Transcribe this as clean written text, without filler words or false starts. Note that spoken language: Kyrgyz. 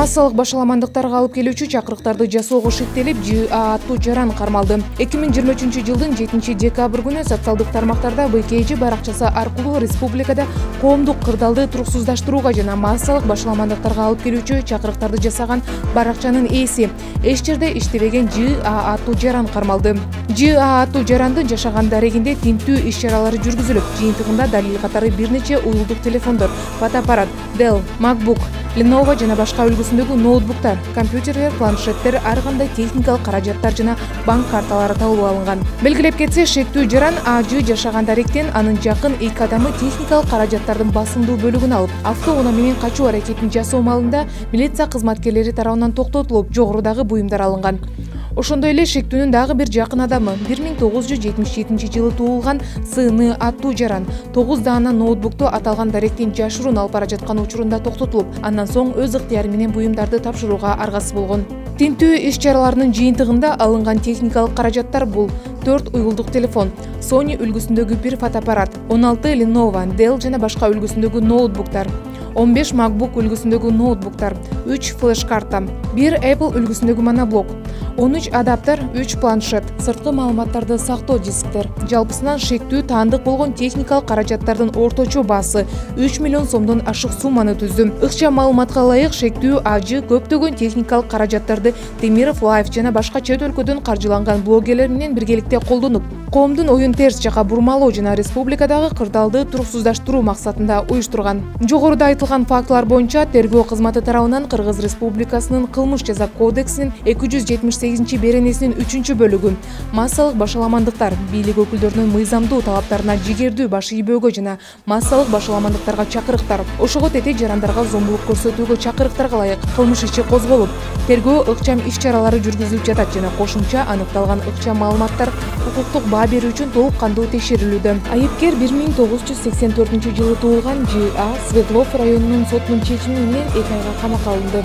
Массалык башаламандыктарга алып келүүчү чакырыктарды жасоого шектелип, ЖА аттуу жаран кармалды. 2023-жылдын 7-декабрь күнү социалдык тармактарда БКЖ баракчасы аркылуу республикада коомдук кырдаалды туруксуздаштырууга жана массалык башаламандыктарга алып келүүчү чакырыктарды жасаган баракчанын ээси эч жерде иштебеген ЖА аттуу жаран кармалды. ЖА аттуу жарандын жашаган дарегинде тинтүү иш-чаралары жүргүзүлүп, жыйынтыгында далил катары бир нече уюлдук телефондор, фотоаппарат, Dell, MacBook, Lenovo жана башка үлгүсүндөгү ноутбуктар, компьютерлер, планшеттер, ар кандай техникалык каражаттар жана банк карталары табылып алынган. Белгилеп кетсе, шектүү жаран АЖ жашаган даректен анын жакын 2 адамы техникалык каражаттардын басымдуу бөлүгүн алып, автоунаа менен качуу аракетин жасоо маалында милиция кызматкерлери тарабынан токтотулуп, жогорудагы буюмдар алынган. Ошондой эле шектүүнүн дагы бир жакын адамы 1977-жылы туулган СН аттуу жаран 9 даана ноутбукту аталган даректин жашыруун алып бара жаткан учурунда токтотулуп, андан соң өз ыктыяры менен буюмдарды тапшырууга аргасыз болгон. Тинтүү иш-чараларынын жыйынтыгында алынган техникалык каражаттар бул 4 уюлдук телефон, Sony үлгүсүндөгү 1 фотоаппарат, 16 Lenovo, Dell жана башка үлгүсүндөгү ноутбуктар, 15 MacBook үлгүсүндөгү ноутбуктар, 3 флеш-карта, 1 Apple үлгүсүндөгү моноблок, 13 адаптер, 3 планшет, сырткы маалыматтарды сактоо дисктер. Жалпысынан шектүү таандык болгон техникалык каражаттардын орточо баасы 3 миллион сомдон ашык сумманы түздү. Ыкчам маалыматка ылайык, шектүү АЖ көптөгөн техникалык каражаттарды Темиров Life жана башка чет өлкөдөн каржыланган блогерлер менен биргеликте колдонуп, коомдун оюн терс жака бурмалоо жана республикадагы кырдаалды туруксуздаштыруу максатында уюштурган. Жогоруда айтылган фактылар боюнча тергөө кызматы тарабынан Кыргыз Республикасынын кылмыш жаза кодексинин 278 беренесинин 3-бөлүгү массалык башаламандыктар, бийлик өкүлдөрүнүн мыйзамдуу талаптарына жигердүү баш ийбөөгө жана массалык башаламандыктарга чакырыктар, ошого тете жарандарга зомбулук көрсөтүүгө чакырыктарга ылайык кылмыш иши козголуп, тергөө ыкчам иш-чаралары жүргүзүлүп жатат жана кошумча аныкталган ыкчам маалыматтар укуктук баа берүү үчүн толук кандуу текшерилүүдө. Айыпкер 1984-жылы туулган ЖА Свердлов районунун сотунун чечими менен 2 айга камакка алынды.